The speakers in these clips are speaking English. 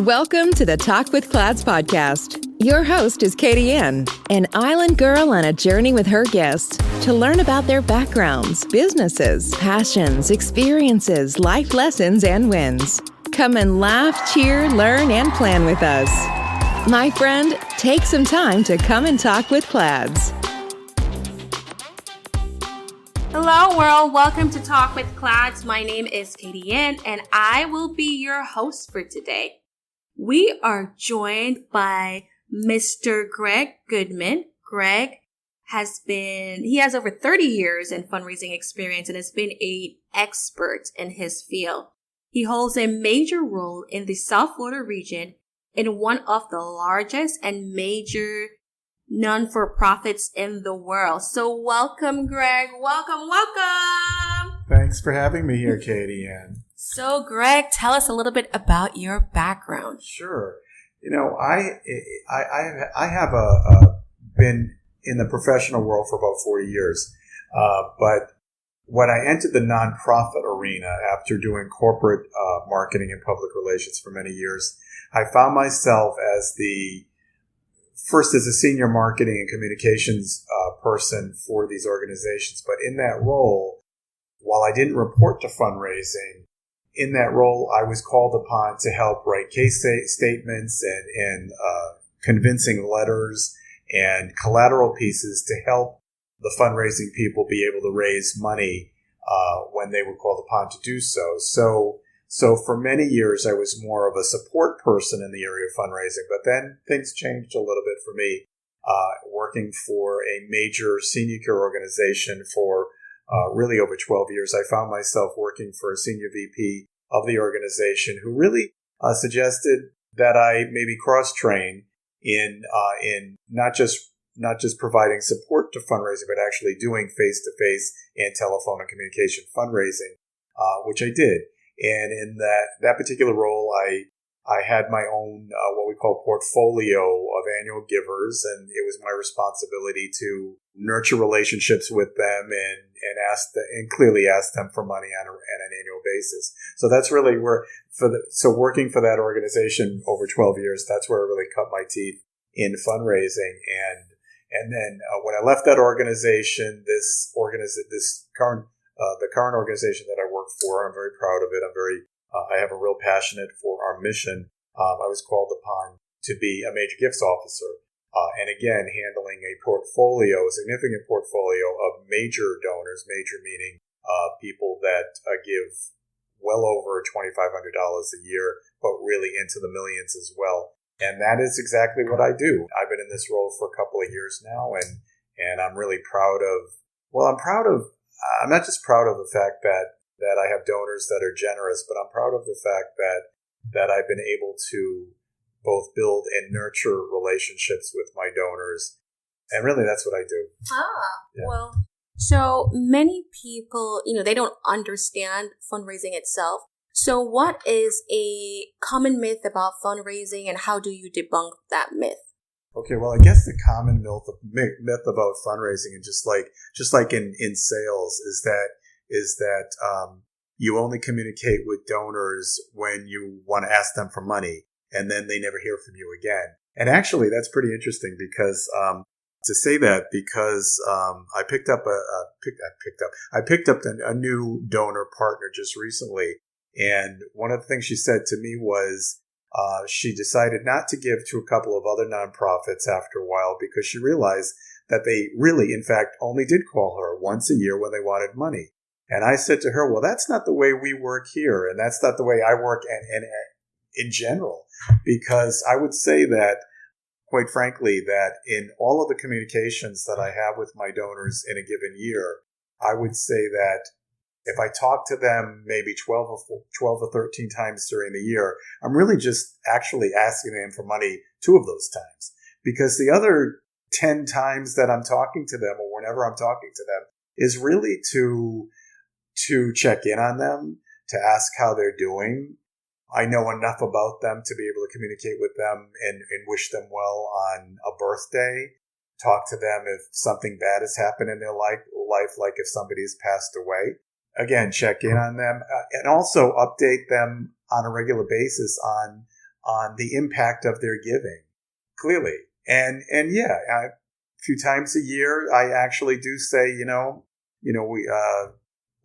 Welcome to the Talk with Clads podcast. Your host is Katie Ann, an island girl on a journey with her guests to learn about their backgrounds, businesses, passions, experiences, life lessons, and wins. Come and laugh, cheer, learn, and plan with us. My friend, take some time to come and talk with Clads. Hello world, welcome to Talk with Clads. My name is Katie Ann and I will be your host for today. We are joined by Mr. Greg Goodman. Greg has over 30 years in fundraising experience and has been an expert in his field. He holds a major role in the South Florida region in one of the largest and major non-for-profits in the world. So welcome, Greg. Welcome. Thanks for having me here, Katie Ann. So, Greg, tell us a little bit about your background. Sure. You know, I have been in the professional world for about 40 years, but when I entered the nonprofit arena after doing corporate marketing and public relations for many years, I found myself as a senior marketing and communications person for these organizations. But in that role, while I didn't report to fundraising, in that role, I was called upon to help write case statements and convincing letters and collateral pieces to help the fundraising people be able to raise money when they were called upon to do so. So for many years, I was more of a support person in the area of fundraising, but then things changed a little bit for me, working for a major senior care organization for really over 12 years. I found myself working for a senior VP of the organization who really suggested that I maybe cross-train in not just providing support to fundraising, but actually doing face-to-face and telephone and communication fundraising, which I did. And in that particular role, I had my own what we call portfolio of annual givers, and it was my responsibility to nurture relationships with them and clearly ask them for money on an annual basis. So that's really working for that organization over 12 years, that's where I really cut my teeth in fundraising. And then when I left that organization, the current organization that I work for, I'm very proud of it. I have a real passion for our mission. I was called upon to be a major gifts officer, and again, handling a significant portfolio of major donors, major meaning people that give well over $2,500 a year, but really into the millions as well. And that is exactly what I do. I've been in this role for a couple of years now, and I'm really I'm not just proud of the fact that I have donors that are generous, but I'm proud of the fact that I've been able to both build and nurture relationships with my donors. And really, that's what I do. Yeah. Well, so many people, they don't understand fundraising itself. So what is a common myth about fundraising and how do you debunk that myth? Okay, well, I guess the common myth about fundraising, and just like in sales, is that you only communicate with donors when you want to ask them for money, and then they never hear from you again. And actually, that's pretty interesting because I picked up a new donor partner just recently, and one of the things she said to me was, she decided not to give to a couple of other nonprofits after a while because she realized that they really, in fact, only did call her once a year when they wanted money. And I said to her, well, that's not the way we work here, and that's not the way I work and in general, because I would say that, quite frankly, that in all of the communications that I have with my donors in a given year, I would say that if I talk to them maybe 12 or 13 times during the year, I'm really just actually asking them for money 2 of those times. Because the other 10 times that I'm talking to them, or whenever I'm talking to them, is really to check in on them, to ask how they're doing. I know enough about them to be able to communicate with them and wish them well on a birthday. Talk to them if something bad has happened in their life, like if somebody has passed away. Again, check in on them and also update them on a regular basis on on the impact of their giving, clearly. And yeah, a few times a year, I actually do say,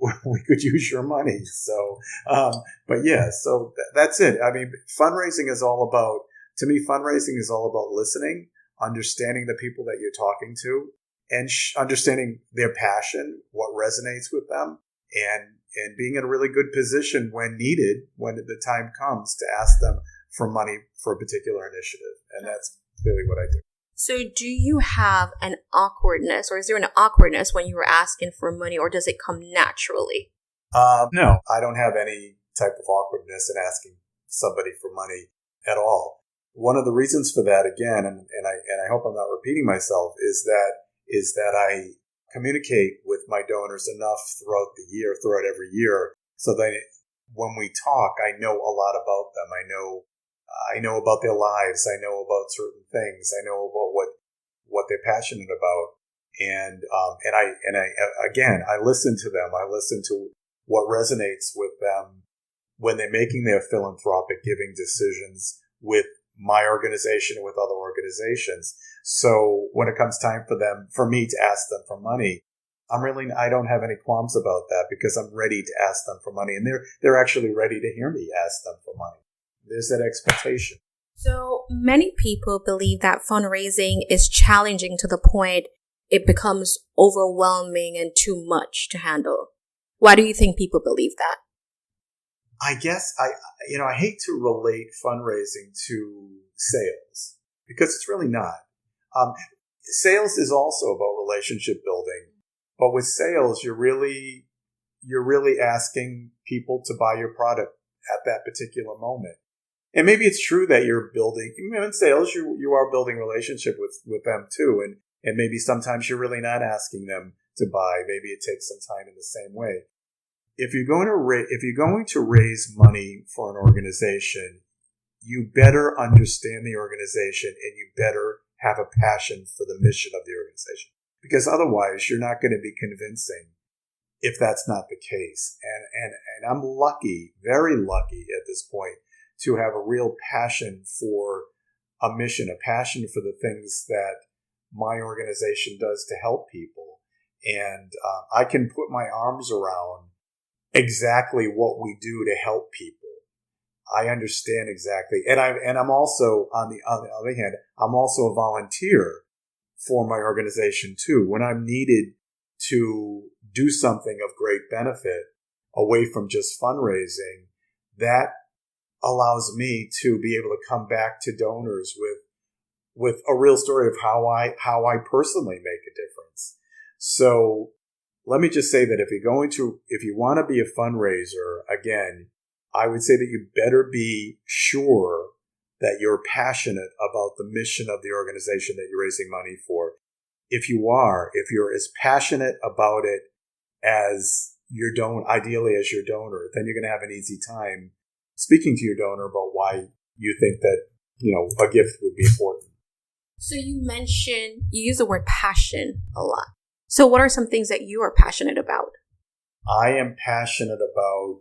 we could use your money. So, but yeah, so that's it. I mean, fundraising is all about, to me, fundraising is all about listening, understanding the people that you're talking to, and understanding their passion, what resonates with them, and being in a really good position when needed, when the time comes to ask them for money for a particular initiative. And that's clearly what I do. So do you have an awkwardness, or is there an awkwardness when you were asking for money, or does it come naturally? No, I don't have any type of awkwardness in asking somebody for money at all. One of the reasons for that, again, and I hope I'm not repeating myself, is that I communicate with my donors enough throughout every year, so that when we talk, I know a lot about them. I know about their lives. I know about certain things. I know about what they're passionate about. And I listen to them. I listen to what resonates with them when they're making their philanthropic giving decisions with my organization and with other organizations. So when it comes time for me to ask them for money, I don't have any qualms about that, because I'm ready to ask them for money, and they're actually ready to hear me ask them for money. There's that expectation. So many people believe that fundraising is challenging to the point it becomes overwhelming and too much to handle. Why do you think people believe that? I guess I hate to relate fundraising to sales, because it's really not. Sales is also about relationship building, but with sales, you're really asking people to buy your product at that particular moment. And maybe it's true that you're building, in sales, you are building relationship with them too. And maybe sometimes you're really not asking them to buy. Maybe it takes some time in the same way. If you're going to raise money for an organization, you better understand the organization, and you better have a passion for the mission of the organization, because otherwise you're not going to be convincing if that's not the case. And I'm lucky, very lucky at this point, to have a real passion for a mission, a passion for the things that my organization does to help people. And I can put my arms around exactly what we do to help people. I understand exactly. And I'm also, on the other hand, I'm also a volunteer for my organization too. When I'm needed to do something of great benefit away from just fundraising, that allows me to be able to come back to donors with a real story of how I personally make a difference. So let me just say that if you want to be a fundraiser, again, I would say that you better be sure that you're passionate about the mission of the organization that you're raising money for. If you're as passionate about it as your donor, ideally as your donor, then you're going to have an easy time speaking to your donor about why you think that, a gift would be important. So you use the word passion a lot. So what are some things that you are passionate about? I am passionate about,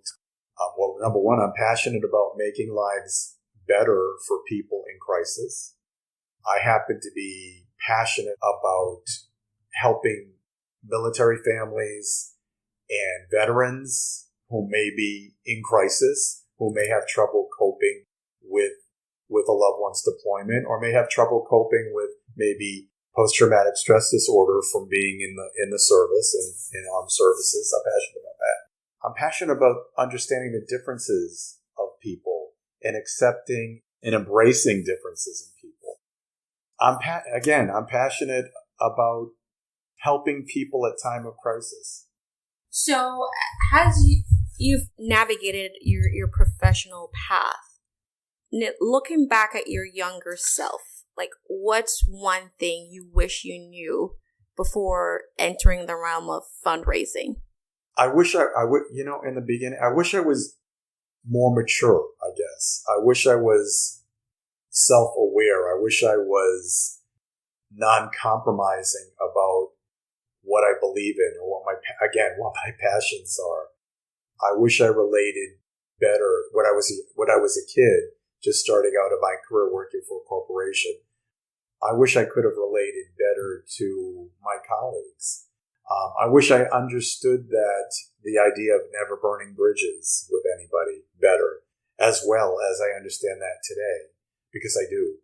number one, I'm passionate about making lives better for people in crisis. I happen to be passionate about helping military families and veterans who may be in crisis, who may have trouble coping with a loved one's deployment, or may have trouble coping with maybe post-traumatic stress disorder from being in the service and in armed services. I'm passionate about that. I'm passionate about understanding the differences of people and accepting and embracing differences in people. I'm passionate about helping people at time of crisis. So as you've navigated your professional path, looking back at your younger self, like what's one thing you wish you knew before entering the realm of fundraising? I wish I would, in the beginning, I wish I was more mature, I guess. I wish I was self-aware. I wish I was non-compromising about what I believe in or what my passions are. I wish I related better when I was a kid, just starting out in my career working for a corporation. I wish I could have related better to my colleagues. I wish I understood that the idea of never burning bridges with anybody better, as well as I understand that today, because I do.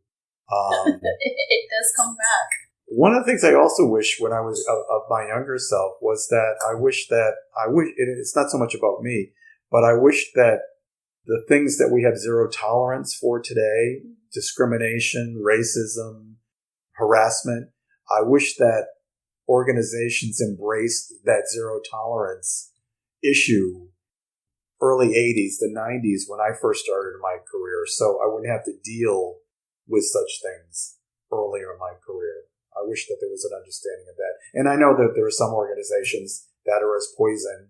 It does come back. One of the things I also wish when I was of my younger self was that I wish it's not so much about me, but I wish that the things that we have zero tolerance for today, discrimination, racism, harassment, I wish that organizations embraced that zero tolerance issue early 80s, the 90s, when I first started my career, so I wouldn't have to deal with such things earlier in my career. I wish that there was an understanding of that. And I know that there are some organizations that are as poison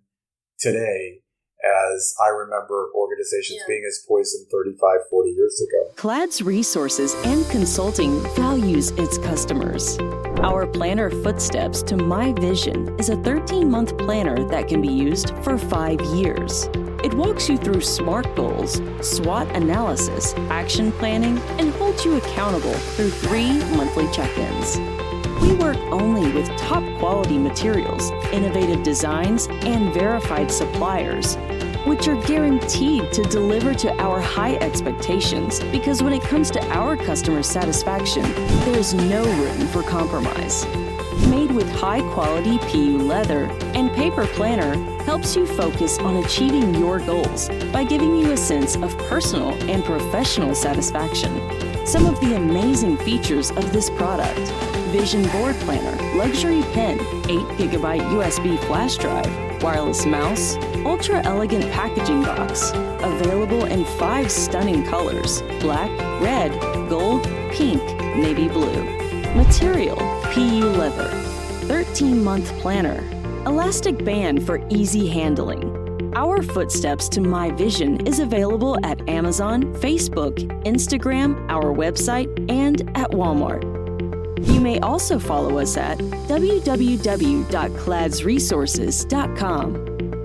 today as I remember organizations being as poison 35, 40 years ago. CLAD's Resources and Consulting values its customers. Our planner Footsteps to My Vision is a 13-month planner that can be used for 5 years. It walks you through SMART goals, SWOT analysis, action planning, and holds you accountable through 3 monthly check-ins. We work only with top-quality materials, innovative designs, and verified suppliers, which are guaranteed to deliver to our high expectations, because when it comes to our customer satisfaction, there's no room for compromise. Made with high-quality PU leather and paper planner helps you focus on achieving your goals by giving you a sense of personal and professional satisfaction. Some of the amazing features of this product: Vision Board Planner, luxury pen, 8GB USB flash drive, wireless mouse, ultra-elegant packaging box, available in 5 stunning colors: black, red, gold, pink, navy blue. Material: PU leather. 13-month planner. Elastic band for easy handling. Our Footsteps to My Vision is available at Amazon, Facebook, Instagram, our website, and at Walmart. You may also follow us at www.cladsresources.com,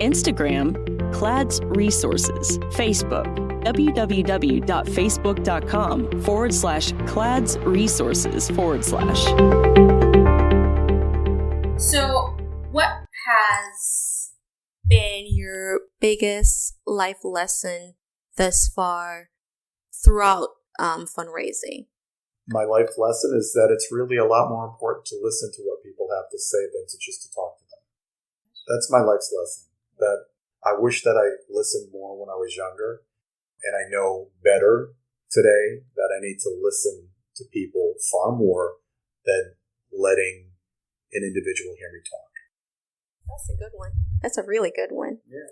Instagram, Clads Resources, Facebook, www.facebook.com/Clads Resources/. So, what has been your biggest life lesson thus far throughout fundraising? My life lesson is that it's really a lot more important to listen to what people have to say than to just to talk to them. That's my life's lesson. That I wish that I listened more when I was younger, and I know better today that I need to listen to people far more than letting an individual hear me talk. That's a good one. That's a really good one. Yeah.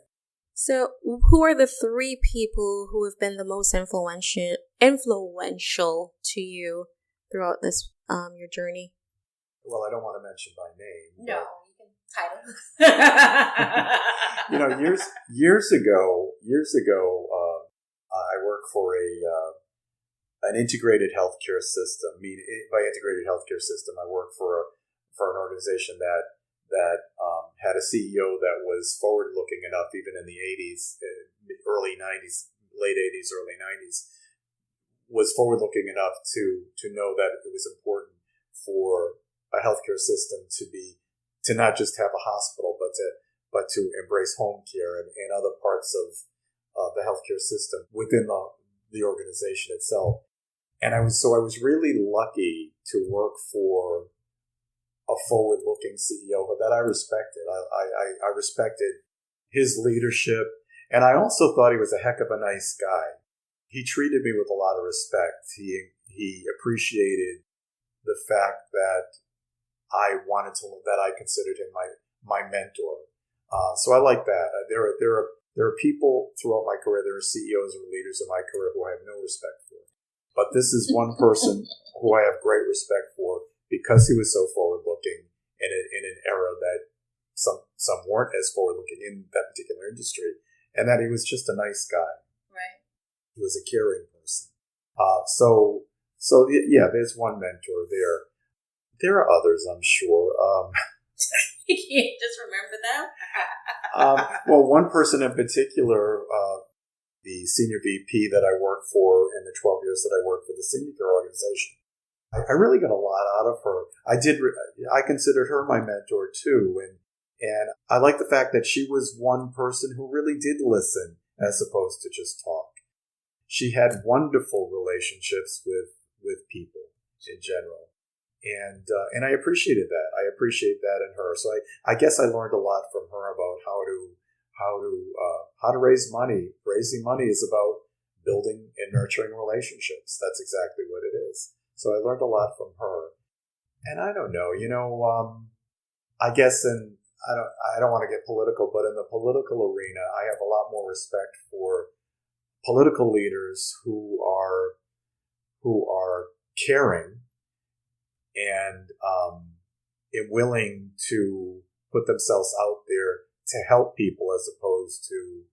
So, who are the 3 people who have been the most influential to you throughout this your journey? Well, I don't want to mention my name. No, you can title. Years ago, I worked for an integrated healthcare system. By integrated healthcare system, I worked for an organization that had a CEO that was forward-looking enough, even in the 80s, early 90s, late 80s, early 90s, was forward-looking enough to know that it was important for a healthcare system to not just have a hospital, but to embrace home care and other parts of the healthcare system within the organization itself. And I was really lucky to work for a forward-looking CEO that I respected. I respected his leadership, and I also thought he was a heck of a nice guy. He treated me with a lot of respect. He appreciated the fact that I considered him my mentor. So I like that. There are people throughout my career, there are CEOs or leaders in my career who I have no respect for. But this is one person who I have great respect for, because he was so forward-looking in an era that some weren't as forward-looking in that particular industry, and that he was just a nice guy. Right. He was a caring person. So there's one mentor there. There are others, I'm sure. You can't just remember them? Well, one person in particular the senior VP that I worked for in the 12 years that I worked for the senior care organization. I really got a lot out of her. I considered her my mentor too, and I like the fact that she was one person who really did listen as opposed to just talk. She had wonderful relationships with people in general, and I appreciated that. I appreciate that in her. So I guess I learned a lot from her about how to raise money. Raising money is about building and nurturing relationships. That's exactly what it is. So I learned a lot from her. And I don't know, I guess I don't want to get political, but in the political arena, I have a lot more respect for political leaders who are caring and willing to put themselves out there to help people as opposed to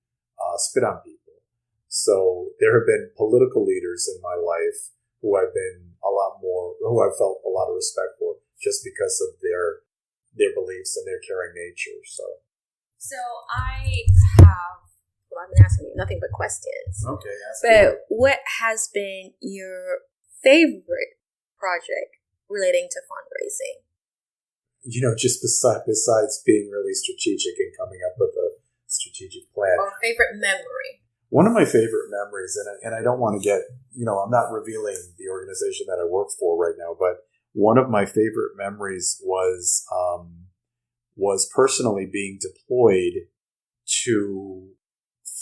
spit on people. So there have been political leaders in my life who I've felt a lot of respect for just because of their beliefs and their caring nature. So I have, well, I've been asking you nothing but questions. Okay. But what has been your favorite project relating to fundraising? Just besides being really strategic and coming up with a strategic plan. Or favorite memory? One of my favorite memories, and I don't want to get, I'm not revealing the organization that I work for right now, but one of my favorite memories was personally being deployed to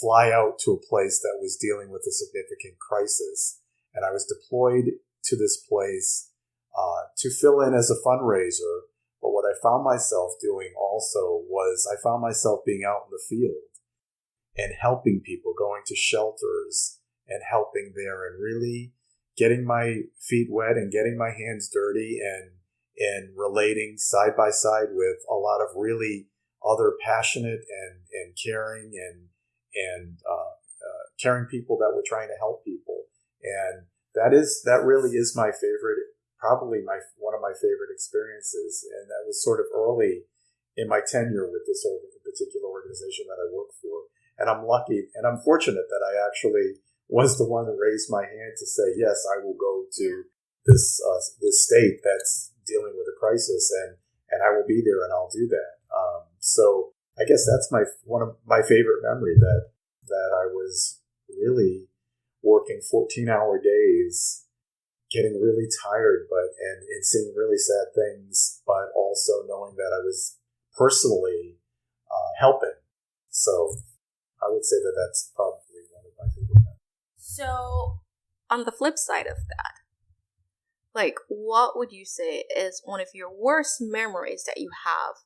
fly out to a place that was dealing with a significant crisis. And I was deployed to this place to fill in as a fundraiser. But what I found myself doing also was I found myself being out in the field and helping people, going to shelters and helping there and really getting my feet wet and getting my hands dirty and relating side by side with a lot of really other passionate and caring and caring people that were trying to help people. And that really is my favorite, probably one of my favorite experiences. And that was sort of early in my tenure with this particular organization that I work for. And I'm lucky and I'm fortunate that I actually was the one who raised my hand to say, yes, I will go to this state that's dealing with a crisis and I will be there and I'll do that. So I guess that's one of my favorite memory that I was really working 14-hour days, getting really tired, and seeing really sad things, but also knowing that I was personally helping. So I would say that that's probably one of my favorite memories. So on the flip side of that, what would you say is one of your worst memories that you have,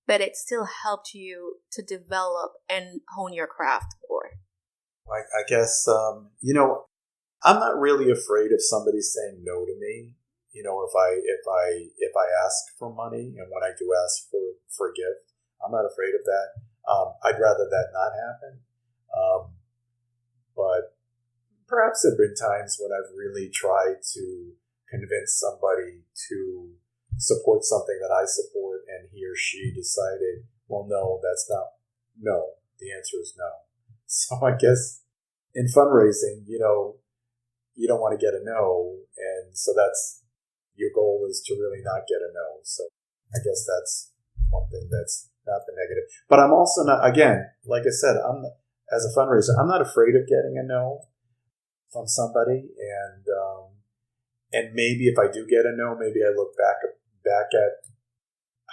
but it still helped you to develop and hone your craft more? I guess, I'm not really afraid of somebody saying no to me. If I ask for money and when I do ask for a gift, I'm not afraid of that. I'd rather that not happen. But perhaps there have been times when I've really tried to convince somebody to support something that I support and he or she decided, well, no, the answer is no. So I guess in fundraising, you don't want to get a no. And so that's your goal is to really not get a no. So I guess that's one thing that's not the negative. But I'm also not, again, like I said, as a fundraiser, I'm not afraid of getting a no from somebody. And maybe if I do get a no, maybe I look back at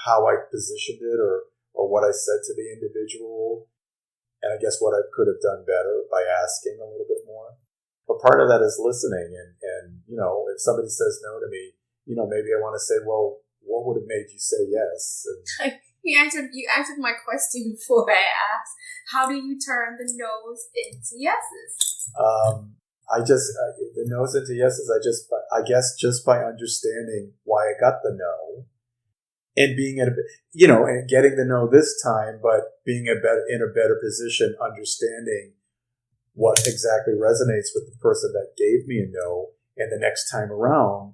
how I positioned it or what I said to the individual. And I guess what I could have done better by asking a little bit more. But part of that is listening. And if somebody says no to me, maybe I want to say, well, what would have made you say yes? And You answered my question before I asked. How do you turn the no's into yeses? The no's into yeses. I guess just by understanding why I got the no, and being and getting the no this time, but being in a better position, understanding what exactly resonates with the person that gave me a no, and the next time around,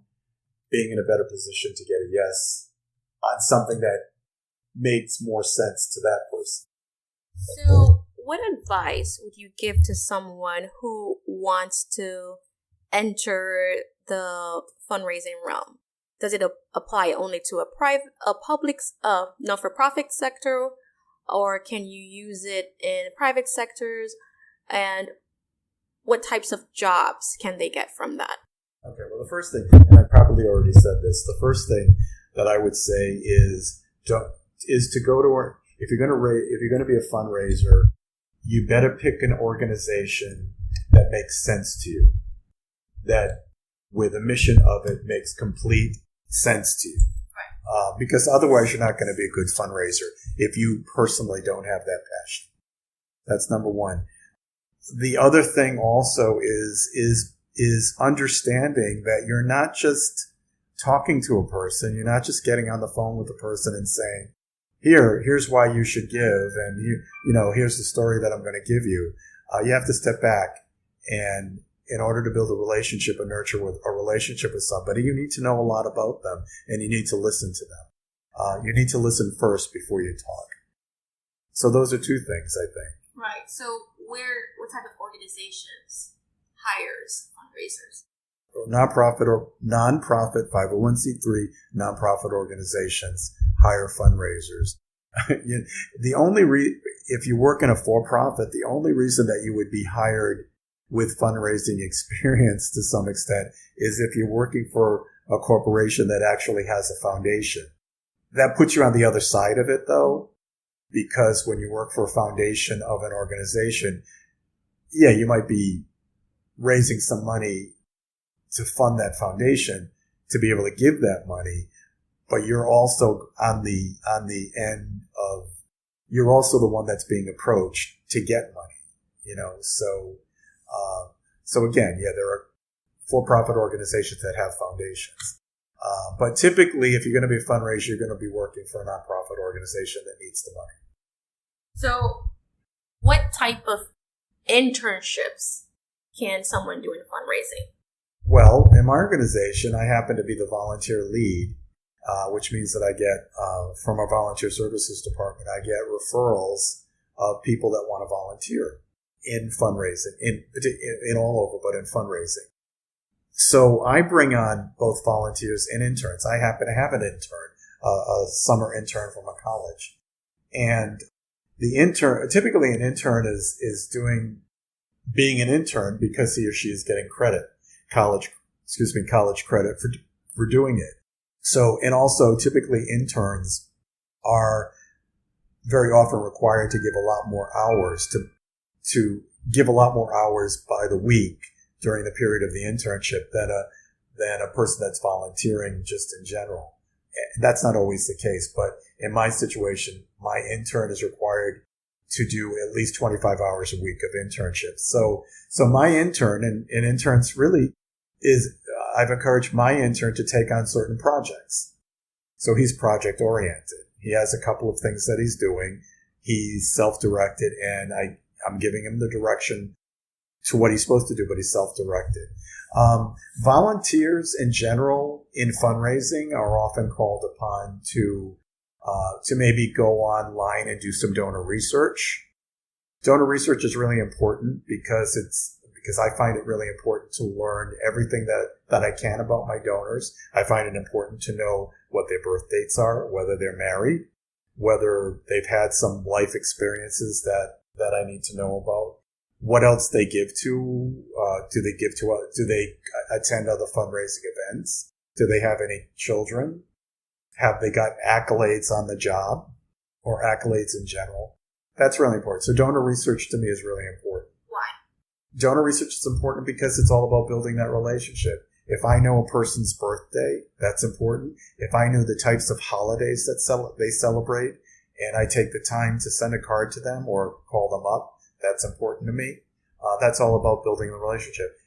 being in a better position to get a yes on something that makes more sense to that person. So what advice would you give to someone who wants to enter the fundraising realm? Does it apply only to a public, not-for-profit sector, or can you use it in private sectors? And what types of jobs can they get from that? Okay, well, the first thing, and I probably already said this, the first thing that I would say is to go to, if you're going to be a fundraiser, you better pick an organization that makes sense to you, that where the mission of it makes complete sense to you. Right. Because otherwise you're not going to be a good fundraiser if you personally don't have that passion. That's number one. The other thing also is understanding that you're not just talking to a person, you're not just getting on the phone with the person and saying, here's why you should give, and here's the story that I'm going to give you. You have to step back, and in order to build a relationship and nurture a relationship with somebody, you need to know a lot about them, and you need to listen to them. You need to listen first before you talk. So those are two things, I think. Right. So what type of organizations hires fundraisers? Nonprofit 501c3 nonprofit organizations hire fundraisers. If you work in a for-profit, the only reason that you would be hired with fundraising experience to some extent is if you're working for a corporation that actually has a foundation. That puts you on the other side of it, though, because when you work for a foundation of an organization, yeah, you might be raising some money to fund that foundation to be able to give that money, but you're also on the end of, you're also the one that's being approached to get money, So again, yeah, there are for-profit organizations that have foundations. But typically, if you're going to be a fundraiser, you're going to be working for a nonprofit organization that needs the money. So what type of internships can someone do in fundraising? Well, in my organization, I happen to be the volunteer lead, which means that I get, from our volunteer services department, I get referrals of people that want to volunteer in fundraising, in all over, but in fundraising. So I bring on both volunteers and interns. I happen to have an intern, a summer intern from a college. And typically an intern is being an intern because he or she is getting college credit for doing it. So, and also typically interns are very often required to give a lot more hours to give a lot more hours by the week during the period of the internship than a person that's volunteering just in general. That's not always the case, but in my situation, my intern is required to do at least 25 hours a week of internships. So my intern, and interns really I've encouraged my intern to take on certain projects. So he's project oriented. He has a couple of things that he's doing. He's self-directed, and I'm giving him the direction to what he's supposed to do, but he's self-directed. Volunteers in general in fundraising are often called upon to maybe go online and do some donor research. Donor research is really important because I find it really important to learn everything that I can about my donors. I find it important to know what their birth dates are, whether they're married, whether they've had some life experiences that I need to know about, what else they give to. Do they attend other fundraising events? Do they have any children? Have they got accolades on the job or accolades in general? That's really important. So donor research to me is really important. Why? Donor research is important because it's all about building that relationship. If I know a person's birthday, that's important. If I know the types of holidays that they celebrate, and I take the time to send a card to them or call them up, that's important to me. That's all about building a relationship.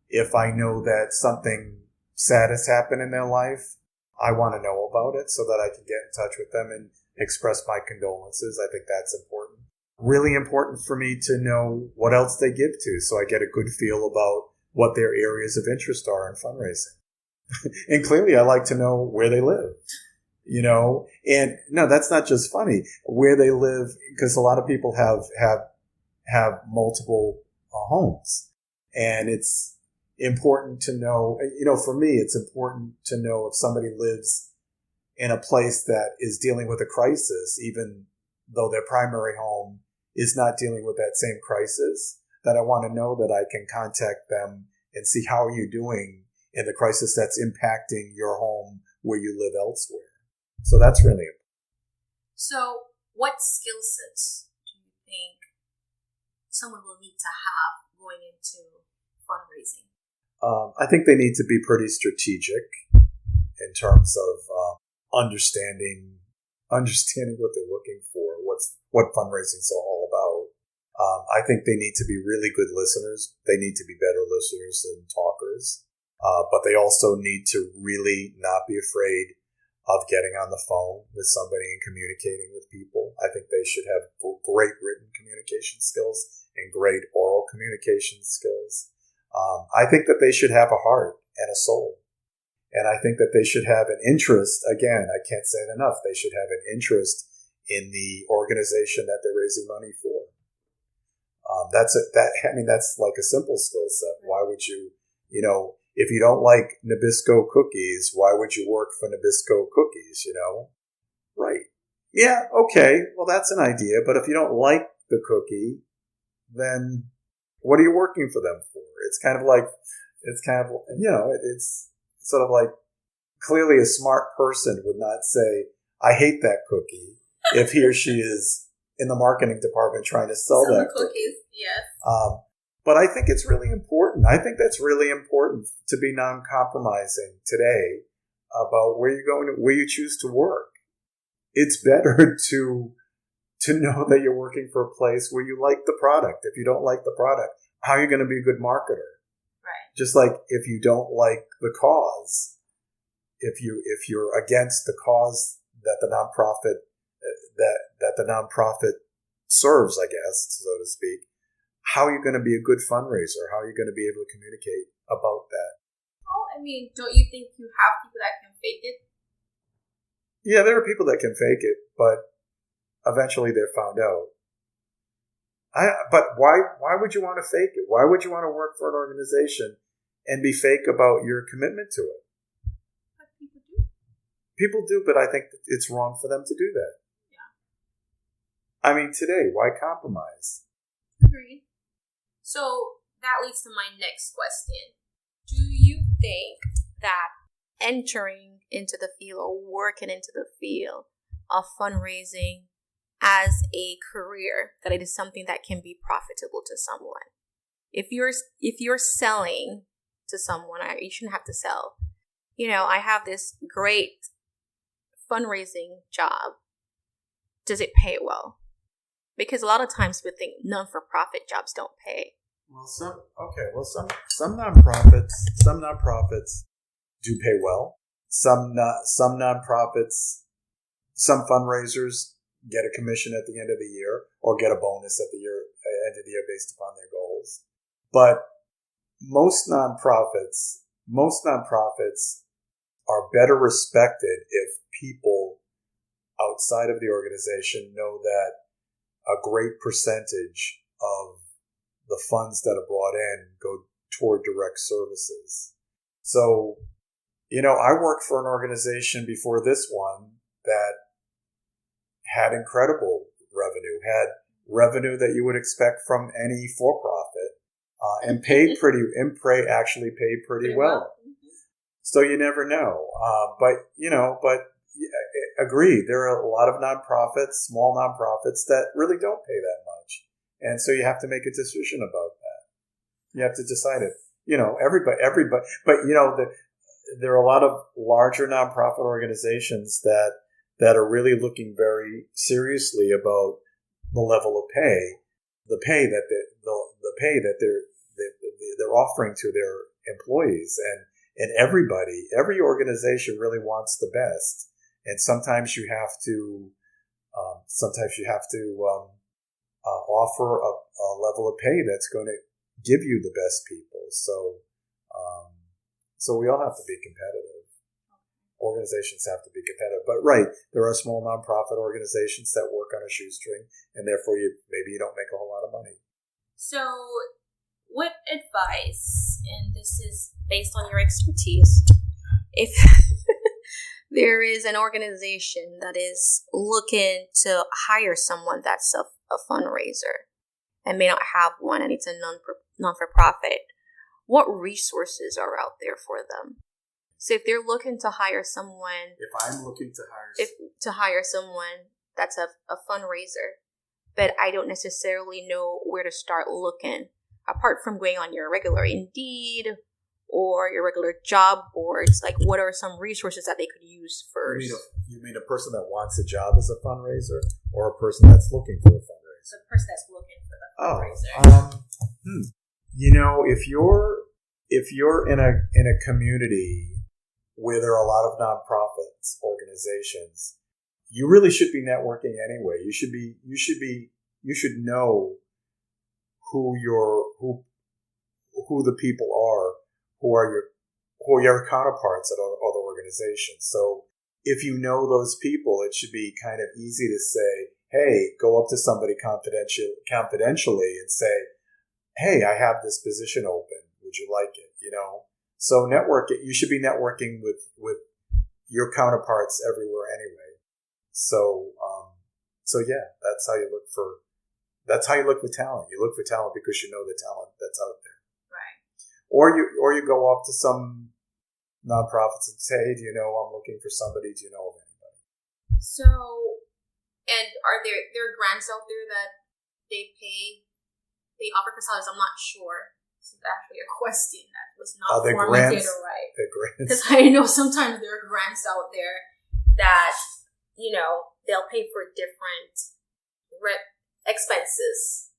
If I know that something sad has happened in their life, I want to know about it so that I can get in touch with them and express my condolences. I think that's important. Really important for me to know what else they give to, so I get a good feel about what their areas of interest are in fundraising. And clearly I like to know where they live, and no, that's not just funny, where they live, because a lot of people have have multiple homes. And it's important to know, for me, it's important to know if somebody lives in a place that is dealing with a crisis, even though their primary home is not dealing with that same crisis, that I want to know that I can contact them and see how are you doing in the crisis that's impacting your home where you live elsewhere. So that's really important. So what skill sets do you think someone will need to have going into fundraising? I think they need to be pretty strategic in terms of understanding what they're looking for, what fundraising is all about. I think they need to be really good listeners. They need to be better listeners than talkers. But they also need to really not be afraid of getting on the phone with somebody and communicating with people. I think they should have great written communication skills and great oral communication skills. I think that they should have a heart and a soul. And I think that they should have an interest. Again, I can't say it enough. They should have an interest in the organization that they're raising money for. That's like a simple skill set. Why would you, if you don't like Nabisco cookies, why would you work for Nabisco cookies, Right. Yeah, okay. Well, that's an idea. But if you don't like the cookie, then what are you working for them for? It's sort of like, clearly a smart person would not say, I hate that cookie, if he or she is in the marketing department trying to sell that cookie. Yes. But I think it's really important. I think that's really important to be non-compromising today about where you choose to work. It's better to know that you're working for a place where you like the product. If you don't like the product, how are you going to be a good marketer? Right. Just like if you don't like the cause, if you're against the cause that the nonprofit serves, I guess, so to speak, how are you going to be a good fundraiser? How are you going to be able to communicate about that? Oh, don't you think you have people that can fake it? Yeah, there are people that can fake it, but eventually they're found out. But why would you want to fake it? Why would you want to work for an organization and be fake about your commitment to it? But people do. People do, but I think it's wrong for them to do that. Yeah. Today, why compromise? Agreed. So that leads to my next question. Do you think that entering into the field or working into the field of fundraising as a career, that it is something that can be profitable to someone? If you're selling to someone, you shouldn't have to sell. I have this great fundraising job. Does it pay well? Because a lot of times we think non-for-profit jobs don't pay. Well, some nonprofits do pay well. Some nonprofits, some fundraisers get a commission at the end of the year or get a bonus at the end of the year based upon their goals. But most nonprofits are better respected if people outside of the organization know that a great percentage of the funds that are brought in go toward direct services. So, I worked for an organization before this one that had incredible revenue that you would expect from any for-profit, and actually paid pretty well. Mm-hmm. So you never know. But agreed, there are a lot of nonprofits, small nonprofits, that really don't pay that much. And so you have to make a decision about that. You have to decide it. Everybody, but there are a lot of larger nonprofit organizations that are really looking very seriously about the level of pay, the pay that they're offering to their employees, and every organization really wants the best, and sometimes you have to offer a level of pay that's going to give you the best people. So we all have to be competitive. Organizations have to be competitive. But there are small nonprofit organizations that work on a shoestring, and therefore maybe you don't make a whole lot of money. So, what advice, and this is based on your expertise, if there is an organization that is looking to hire someone that's a fundraiser and may not have one and it's a non-for-profit, what resources are out there for them? So if they're looking to hire someone, If I'm looking to hire someone that's a fundraiser, but I don't necessarily know where to start looking, apart from going on your regular Indeed or your regular job boards, like what are some resources that they could use first? You mean a person that wants a job as a fundraiser, or a person that's looking for a fundraiser? The person that's looking for the fundraiser. If you're in a community where there are a lot of nonprofits, organizations, you really should be networking anyway. You should know who the people are who are your counterparts at other organizations. So if you know those people, it should be kind of easy to say, hey, go up to somebody confidentially and say, hey, I have this position open. Would you like it? So you should be networking with your counterparts everywhere anyway. So yeah, that's how you look for talent. You look for talent because you know the talent that's out there. Right. Or you go up to some nonprofits and say, hey, I'm looking for somebody. Do you know of anybody? So, and are there grants out there that they offer for salaries? I'm not sure. This is actually a question that was not formatted right. Because I know sometimes there are grants out there that, they'll pay for different expenses.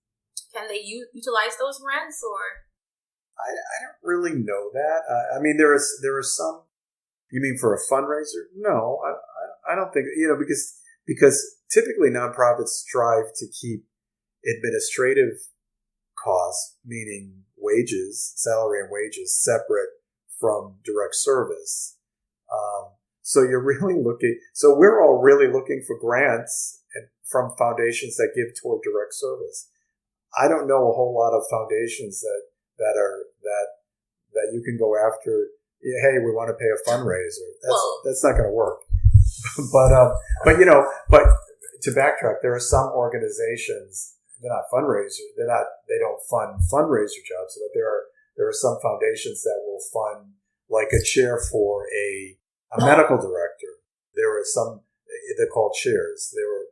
Can they utilize those grants, or? I don't really know that. I mean, there are some. You mean for a fundraiser? No, I don't think, because typically nonprofits strive to keep administrative costs, meaning wages, salary and wages, separate from direct service. So we're all really looking for grants from foundations that give toward direct service. I don't know a whole lot of foundations that you can go after. Hey, we want to pay a fundraiser. That's not going to work. But to backtrack, there are some organizations. They're not fundraisers. They don't fund fundraiser jobs, but there are some foundations that will fund like a chair for a medical director. There are some, they're called chairs. There are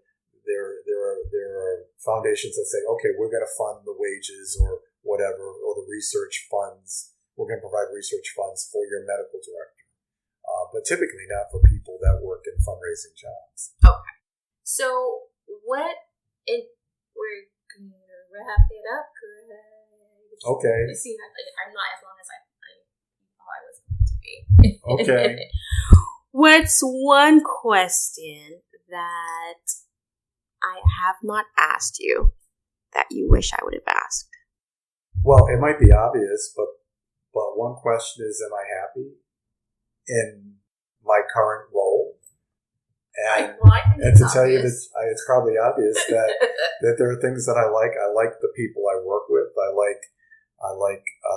foundations that say, okay, we're going to fund the wages or whatever, or the research funds. We're going to provide research funds for your medical director. But typically not for people that work in fundraising jobs. Okay. So we're going to wrap it up, Greg. Okay. You see, I'm not as long as I thought I was going to be. Okay. What's one question that I have not asked you that you wish I would have asked? Well, it might be obvious, but one question is, am I happy in my current role? And to tell you that it's probably obvious that there are things that I like. I like the people I work with. I like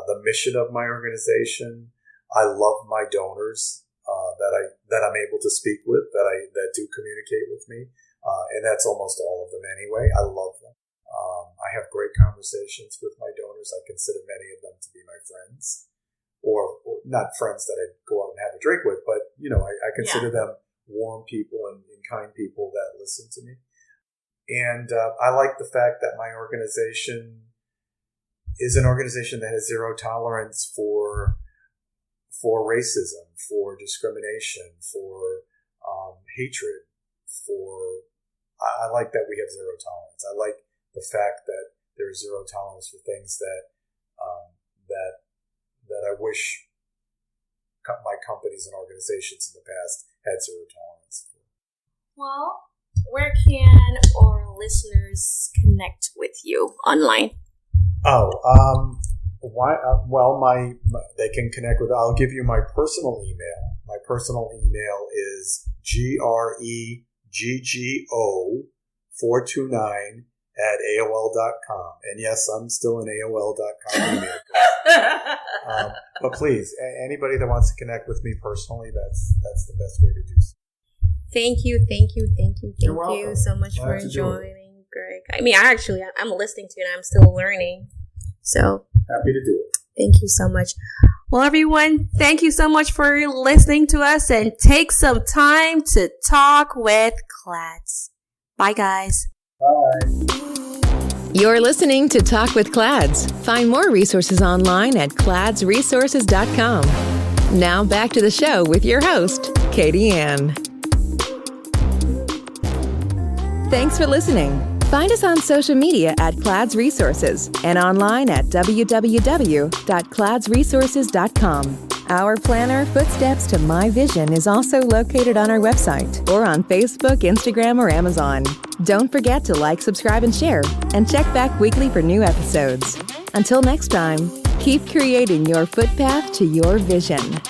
the mission of my organization. I love my donors that I'm able to speak with, that do communicate with me, and that's almost all of them anyway. I love them. I have great conversations with my donors. I consider many of them to be my friends, or not friends that I go out and have a drink with, but I consider them warm people and kind people that listen to me. And I like the fact that my organization is an organization that has zero tolerance for racism, for discrimination, for hatred. I like that we have zero tolerance. I like the fact that there is zero tolerance for things that I wish my companies and organizations in the past had zero tolerance for. Well, where can our listeners connect with you online? They can connect with. I'll give you my personal email. My personal email is GREGGO429 @AOL.com. And yes, I'm still an AOL.com email. But please, anybody that wants to connect with me personally, that's the best way to do so. Thank you so much for joining, Greg. I mean, I'm listening to it and I'm still learning. So happy to do it. Thank you so much. Well, everyone, thank you so much for listening to us, and take some time to talk with Clads. Bye, guys. Bye. You're listening to Talk with Clads. Find more resources online at cladsresources.com. Now back to the show with your host, Katie Ann. Thanks for listening. Find us on social media at Clads Resources and online at www.cladsresources.com. Our planner, Footsteps to My Vision, is also located on our website or on Facebook, Instagram, or Amazon. Don't forget to like, subscribe, and share, and check back weekly for new episodes. Until next time, keep creating your footpath to your vision.